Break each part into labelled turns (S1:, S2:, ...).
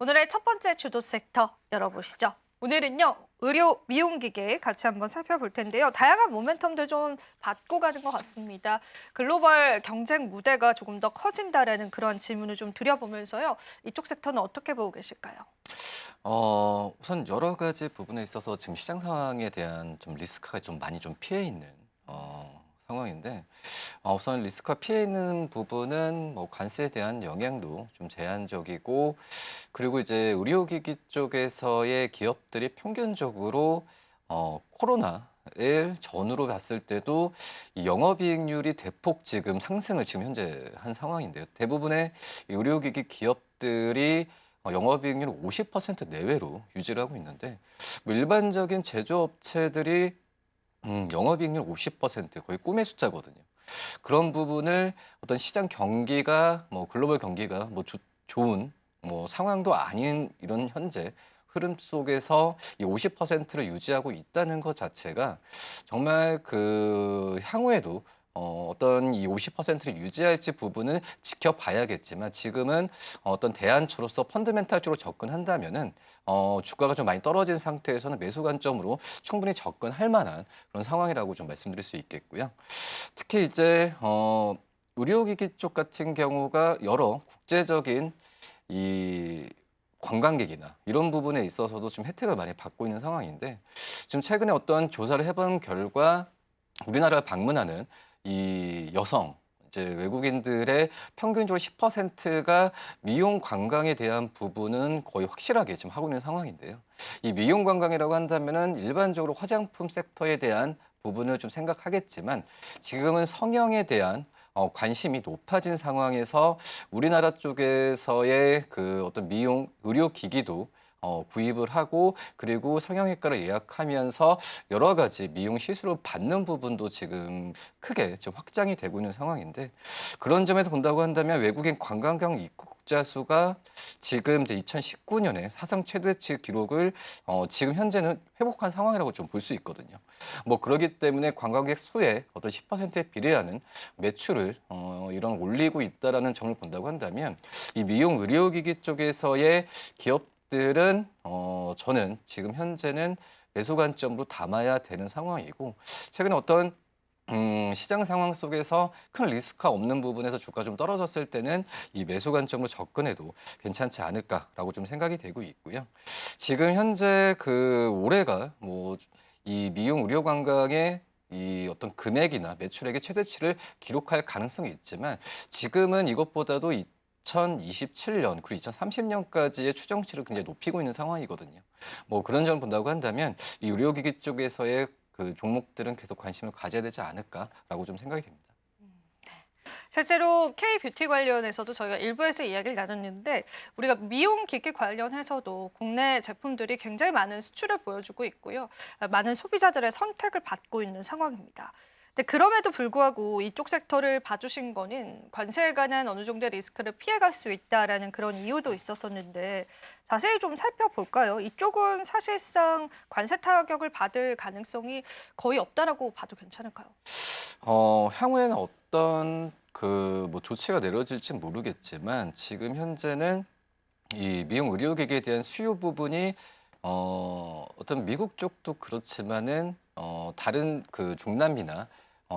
S1: 오늘의 첫 번째 주도 섹터 열어보시죠. 오늘은요, 의료 미용기계 같이 한번 살펴볼 텐데요. 다양한 모멘텀들 좀 받고 가는 것 같습니다. 글로벌 경쟁 무대가 조금 더 커진다라는 그런 질문을 좀 드려보면서요. 이쪽 섹터는 어떻게 보고 계실까요?
S2: 우선 여러 가지 부분에 있어서 지금 시장 상황에 대한 좀 리스크가 좀 많이 좀 피해 있는 상황인데 우선 리스크가 피해 있는 부분은 뭐 관세에 대한 영향도 좀 제한적이고 그리고 이제 의료기기 쪽에서의 기업들이 평균적으로 코로나를 전후로 봤을 때도 이 영업이익률이 대폭 지금 상승을 지금 현재 한 상황인데요. 대부분의 이 의료기기 기업들이 영업이익률 50% 내외로 유지를 하고 있는데 뭐 일반적인 제조업체들이 영업이익률 50% 거의 꿈의 숫자거든요. 그런 부분을 어떤 시장 경기가 뭐 글로벌 경기가 뭐 좋은 뭐 상황도 아닌 이런 현재 흐름 속에서 이 50%를 유지하고 있다는 것 자체가 정말 그 향후에도 어떤 이 50%를 유지할지 부분은 지켜봐야겠지만 지금은 어떤 대안처로서 펀드멘탈 쪽으로 접근한다면은 주가가 좀 많이 떨어진 상태에서는 매수 관점으로 충분히 접근할 만한 그런 상황이라고 좀 말씀드릴 수 있겠고요. 특히 이제 의료기기 쪽 같은 경우가 여러 국제적인 이 관광객이나 이런 부분에 있어서도 좀 혜택을 많이 받고 있는 상황인데 지금 최근에 어떤 조사를 해본 결과 우리나라를 방문하는 이 여성 이제 외국인들의 평균적으로 10%가 미용 관광에 대한 부분은 거의 확실하게 지금 하고 있는 상황인데요. 이 미용 관광이라고 한다면은 일반적으로 화장품 섹터에 대한 부분을 좀 생각하겠지만 지금은 성형에 대한 관심이 높아진 상황에서 우리나라 쪽에서의 그 어떤 미용 의료 기기도 구입을 하고 그리고 성형외과를 예약하면서 여러 가지 미용 시술을 받는 부분도 지금 크게 좀 확장이 되고 있는 상황인데 그런 점에서 본다고 한다면 외국인 관광객 입국자 수가 지금 이제 2019년에 사상 최대치 기록을 지금 현재는 회복한 상황이라고 좀 볼 수 있거든요. 뭐 그러기 때문에 관광객 수의 어떤 10%에 비례하는 매출을 이런 올리고 있다라는 점을 본다고 한다면 이 미용 의료기기 쪽에서의 기업들은 저는 지금 현재는 매수 관점으로 담아야 되는 상황이고 최근에 어떤 시장 상황 속에서 큰 리스크가 없는 부분에서 주가 좀 떨어졌을 때는 이 매수 관점으로 접근해도 괜찮지 않을까라고 좀 생각이 되고 있고요. 지금 현재 그 올해가 뭐 이 미용 의료 관광의 이 어떤 금액이나 매출액의 최대치를 기록할 가능성이 있지만 지금은 이것보다도 2027년 그리고 2030년까지의 추정치를 굉장히 높이고 있는 상황이거든요. 뭐 그런 점을 본다고 한다면 이 의료기기 쪽에서의 그 종목들은 계속 관심을 가져야 되지 않을까라고 좀 생각이 됩니다.
S1: 실제로 K-뷰티 관련해서도 저희가 일부에서 이야기를 나눴는데 우리가 미용 기기 관련해서도 국내 제품들이 굉장히 많은 수출을 보여주고 있고요. 많은 소비자들의 선택을 받고 있는 상황입니다. 근데 그럼에도 불구하고 이쪽 섹터를 봐주신 거는 관세에 관한 어느 정도의 리스크를 피해갈 수 있다라는 그런 이유도 있었었는데 자세히 좀 살펴볼까요? 이쪽은 사실상 관세 타격을 받을 가능성이 거의 없다라고 봐도 괜찮을까요?
S2: 향후에는 어떤 그 뭐 조치가 내려질지 모르겠지만 지금 현재는 이 미용 의료기기에 대한 수요 부분이 어떤 미국 쪽도 그렇지만은 다른 그 중남미나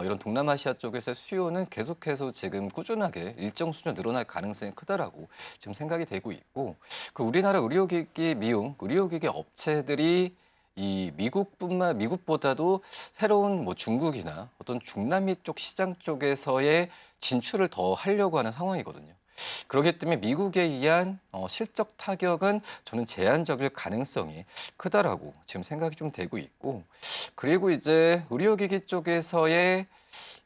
S2: 이런 동남아시아 쪽에서의 수요는 계속해서 지금 꾸준하게 일정 수준 늘어날 가능성이 크다라고 지금 생각이 되고 있고 그 우리나라 의료기기 미용 의료기기 업체들이 이 미국보다도 새로운 뭐 중국이나 어떤 중남미 쪽 시장 쪽에서의 진출을 더 하려고 하는 상황이거든요. 그렇기 때문에 미국에 의한 실적 타격은 저는 제한적일 가능성이 크다라고 지금 생각이 좀 되고 있고 그리고 이제 의료기기 쪽에서의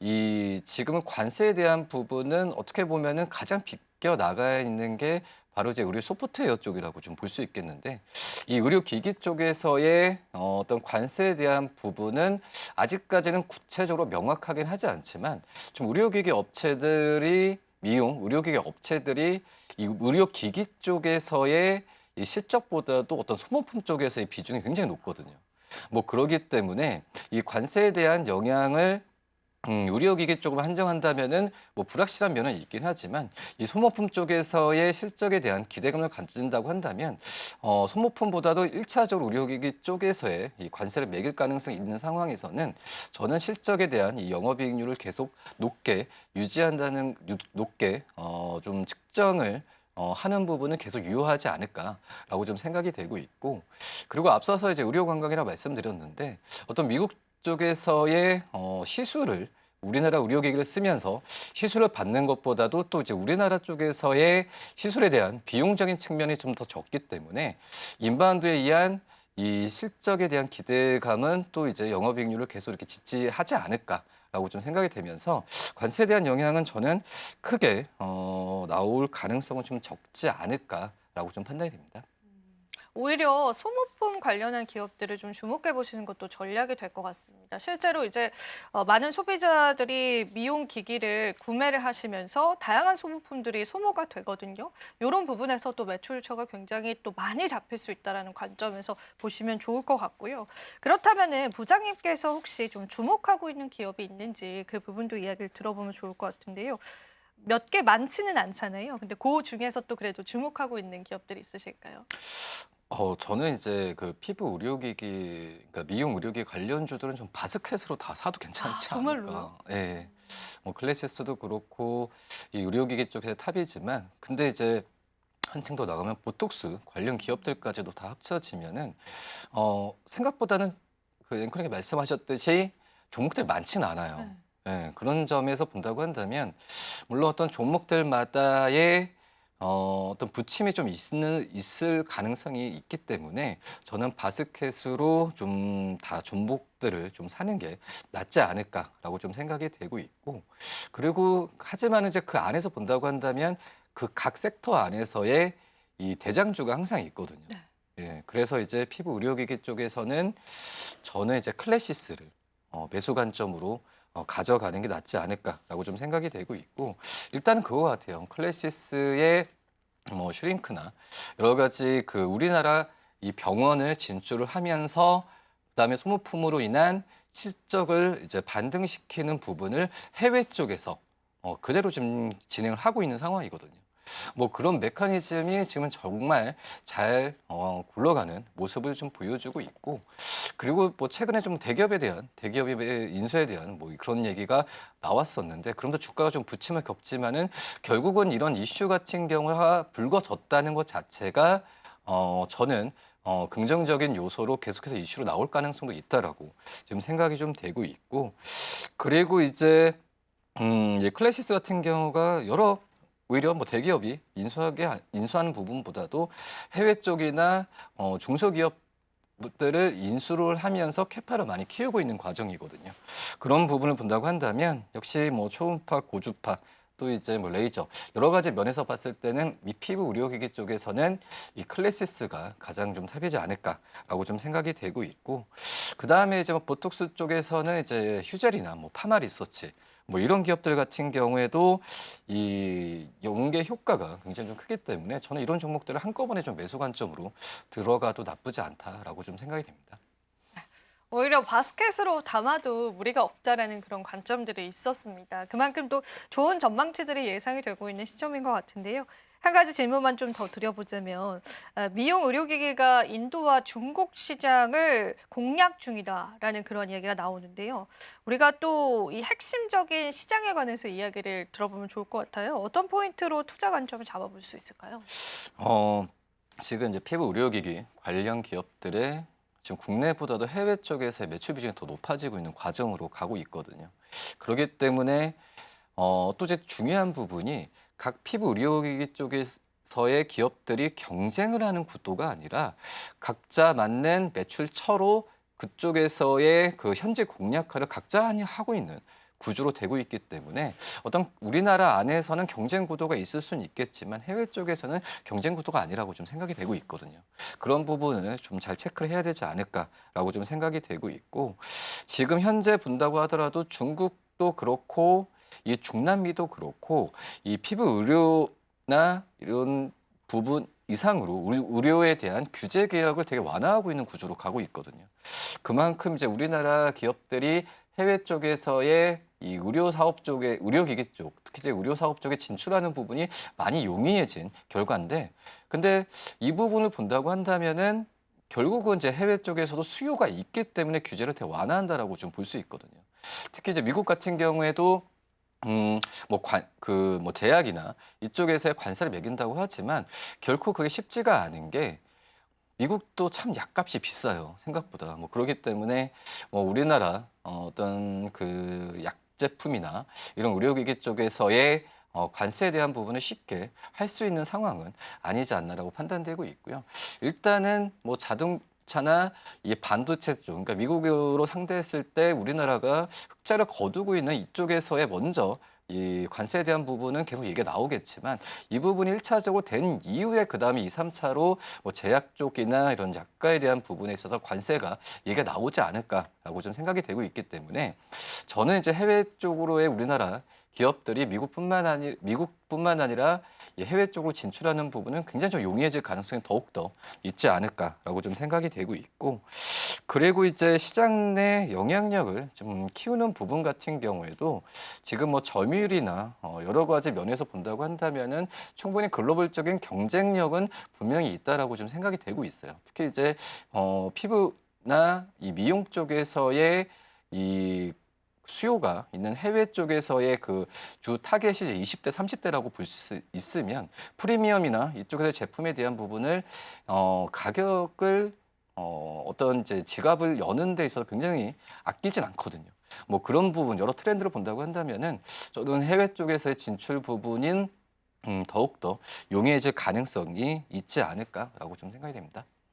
S2: 이 지금은 관세에 대한 부분은 어떻게 보면은 가장 비껴 나가 있는 게 바로 이제 의료 소프트웨어 쪽이라고 좀 볼 수 있겠는데 이 의료기기 쪽에서의 어떤 관세에 대한 부분은 아직까지는 구체적으로 명확하긴 하지 않지만 좀 의료기기 업체들이 미용 의료기기 업체들이 이 의료기기 쪽에서의 이 실적보다도 어떤 소모품 쪽에서의 비중이 굉장히 높거든요. 뭐 그러기 때문에 이 관세에 대한 영향을 의료기기 쪽으로 한정한다면은 뭐 불확실한 면은 있긴 하지만 이 소모품 쪽에서의 실적에 대한 기대감을 가진다고 한다면 소모품보다도 1차적으로 의료기기 쪽에서의 이 관세를 매길 가능성이 있는 상황에서는 저는 실적에 대한 이 영업이익률을 계속 높게 유지한다는 높게 좀 측정을 하는 부분은 계속 유효하지 않을까라고 좀 생각이 되고 있고 그리고 앞서서 이제 의료관광이라 말씀드렸는데 어떤 미국 쪽에서의 시술을 우리나라 의료기기를 쓰면서 시술을 받는 것보다도 또 이제 우리나라 쪽에서의 시술에 대한 비용적인 측면이 좀 더 적기 때문에 인바운드에 의한 이 실적에 대한 기대감은 또 이제 영업이익률을 계속 이렇게 지지하지 않을까라고 좀 생각이 되면서 관세에 대한 영향은 저는 크게 나올 가능성은 좀 적지 않을까라고 좀 판단이 됩니다.
S1: 오히려 소모품 관련한 기업들을 좀 주목해 보시는 것도 전략이 될 것 같습니다. 실제로 이제 많은 소비자들이 미용 기기를 구매를 하시면서 다양한 소모품들이 소모가 되거든요. 이런 부분에서 또 매출처가 굉장히 또 많이 잡힐 수 있다는 관점에서 보시면 좋을 것 같고요. 그렇다면은 부장님께서 혹시 좀 주목하고 있는 기업이 있는지 그 부분도 이야기를 들어보면 좋을 것 같은데요. 몇 개 많지는 않잖아요. 근데 그 중에서 또 그래도 주목하고 있는 기업들이 있으실까요?
S2: 저는 이제 그 피부 의료기기, 그러니까 미용 의료기 관련주들은 좀 바스켓으로 다 사도 괜찮지
S1: 정말로요?
S2: 않을까. 예. 뭐 클래시스도 그렇고 이 의료기기 쪽에서 탑이지만, 근데 이제 한층 더 나가면 보톡스 관련 기업들까지도 다 합쳐지면은 생각보다는 그 앵커님이 말씀하셨듯이 종목들이 많지는 않아요.
S1: 네.
S2: 예, 그런 점에서 본다고 한다면 물론 어떤 종목들마다의 어떤 부침이 좀 있을 가능성이 있기 때문에 저는 바스켓으로 좀 다 종목들을 좀 사는 게 낫지 않을까라고 좀 생각이 되고 있고 그리고 하지만 이제 그 안에서 본다고 한다면 그 각 섹터 안에서의 이 대장주가 항상 있거든요.
S1: 네.
S2: 예, 그래서 이제 피부 의료기기 쪽에서는 저는 이제 클래시스를 매수 관점으로 가져가는 게 낫지 않을까라고 좀 생각이 되고 있고 일단은 그거 같아요. 클래시스의 뭐 슈링크나 여러 가지 그 우리나라 이 병원을 진출을 하면서 그다음에 소모품으로 인한 실적을 이제 반등시키는 부분을 해외 쪽에서 그대로 지금 진행을 하고 있는 상황이거든요. 뭐 그런 메커니즘이 지금은 정말 잘 굴러가는 모습을 좀 보여주고 있고 그리고 뭐 최근에 좀 대기업의 인수에 대한 뭐 그런 얘기가 나왔었는데 그러면서 주가가 좀 부침을 겪지만은 결국은 이런 이슈 같은 경우가 불거졌다는 것 자체가 저는 긍정적인 요소로 계속해서 이슈로 나올 가능성도 있다라고 지금 생각이 좀 되고 있고 그리고 이제 이제 클래시스 같은 경우가 오히려 뭐 대기업이 인수하는 부분보다도 해외 쪽이나 중소기업들을 인수를 하면서 캐파를 많이 키우고 있는 과정이거든요. 그런 부분을 본다고 한다면 역시 뭐 초음파, 고주파 또 이제 뭐 레이저 여러 가지 면에서 봤을 때는 이 피부 의료기기 쪽에서는 이 클래시스가 가장 좀 탑이지 않을까라고 좀 생각이 되고 있고 그 다음에 이제 뭐 보톡스 쪽에서는 이제 휴젤이나 뭐 파마 리서치 뭐 이런 기업들 같은 경우에도 이 연계 효과가 굉장히 좀 크기 때문에 저는 이런 종목들을 한꺼번에 좀 매수 관점으로 들어가도 나쁘지 않다라고 좀 생각이 됩니다.
S1: 오히려 바스켓으로 담아도 무리가 없다라는 그런 관점들이 있었습니다. 그만큼 또 좋은 전망치들이 예상이 되고 있는 시점인 것 같은데요. 한 가지 질문만 좀 더 드려보자면 미용 의료기기가 인도와 중국 시장을 공략 중이다라는 그런 얘기가 나오는데요. 우리가 또 이 핵심적인 시장에 관해서 이야기를 들어보면 좋을 것 같아요. 어떤 포인트로 투자 관점을 잡아볼 수 있을까요?
S2: 어, 지금 이제 피부 의료기기 관련 기업들의 지금 국내보다도 해외 쪽에서의 매출 비중이 더 높아지고 있는 과정으로 가고 있거든요. 그렇기 때문에 또 이제 중요한 부분이 각 피부 의료기기 쪽에서의 기업들이 경쟁을 하는 구도가 아니라 각자 맞는 매출처로 그쪽에서의 그 현재 공략화를 각자 하고 있는 구조로 되고 있기 때문에 어떤 우리나라 안에서는 경쟁 구도가 있을 수는 있겠지만 해외 쪽에서는 경쟁 구도가 아니라고 좀 생각이 되고 있거든요. 그런 부분을 좀 잘 체크를 해야 되지 않을까라고 좀 생각이 되고 있고 지금 현재 본다고 하더라도 중국도 그렇고 이 중남미도 그렇고 이 피부 의료나 이런 부분 이상으로 의료에 대한 규제 개혁을 되게 완화하고 있는 구조로 가고 있거든요. 그만큼 이제 우리나라 기업들이 해외 쪽에서의 이 의료 사업 쪽에 의료기기 쪽, 특히 이제 의료 사업 쪽에 진출하는 부분이 많이 용이해진 결과인데, 근데 이 부분을 본다고 한다면은 결국은 이제 해외 쪽에서도 수요가 있기 때문에 규제를 더 완화한다라고 좀 볼 수 있거든요. 특히 이제 미국 같은 경우에도 뭐 제약이나 이쪽에서의 관세를 매긴다고 하지만 결코 그게 쉽지가 않은 게 미국도 참 약값이 비싸요, 생각보다. 뭐 그러기 때문에 뭐 우리나라 어떤 그 약 제품이나 이런 의료기기 쪽에서의 관세에 대한 부분을 쉽게 할 수 있는 상황은 아니지 않나라고 판단되고 있고요. 일단은 뭐 자동차나 이 반도체 쪽, 그러니까 미국으로 상대했을 때 우리나라가 흑자를 거두고 있는 이쪽에서의 먼저 이 관세에 대한 부분은 계속 얘기가 나오겠지만 이 부분이 1차적으로 된 이후에 그다음에 2, 3차로 뭐 제약 쪽이나 이런 약가에 대한 부분에 있어서 관세가 얘기가 나오지 않을까라고 좀 생각이 되고 있기 때문에 저는 이제 해외 쪽으로의 우리나라 기업들이 미국뿐만 아니라 이 해외 쪽으로 진출하는 부분은 굉장히 좀 용이해질 가능성이 더욱더 있지 않을까라고 좀 생각이 되고 있고, 그리고 이제 시장 내 영향력을 좀 키우는 부분 같은 경우에도 지금 뭐 점유율이나 여러 가지 면에서 본다고 한다면은 충분히 글로벌적인 경쟁력은 분명히 있다라고 좀 생각이 되고 있어요. 특히 이제 피부나 이 미용 쪽에서의 이 수요가 있는 해외 쪽에서의 그 주 타겟이 이제 20대, 30대라고 볼 수 있으면 프리미엄이나 이쪽에서 제품에 대한 부분을 가격을 어떤 이제 지갑을 여는 데 있어서 굉장히 아끼진 않거든요. 뭐 그런 부분 여러 트렌드를 본다고 한다면은 저는 해외 쪽에서의 진출 부분인 더욱더 용이해질 가능성이 있지 않을까라고 좀 생각이 됩니다.